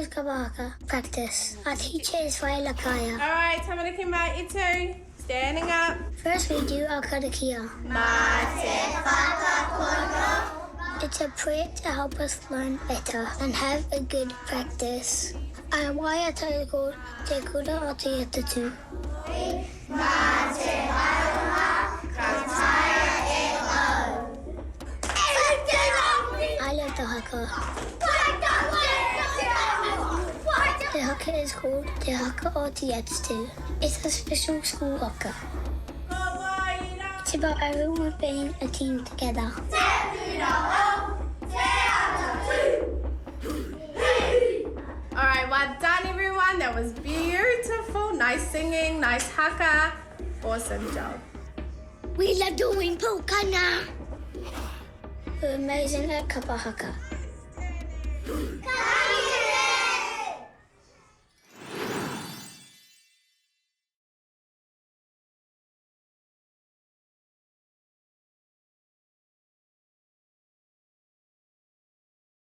is Kapa Haka practice. Our teacher is Kaya. All right, Tamariki Mate, you two. Standing up. First we do our karakia. It's a prayer to help us learn better and have a good practice. Our waiata is called Te Kura o Te Atatu. I love the haka. The haka is called Te Haka o Te Atatu. It's a special school haka. It's about everyone being a team together. All right, well done, everyone. That was beautiful. Nice singing, nice haka. Awesome job. We love doing pokana. We're amazing at Kapa Haka.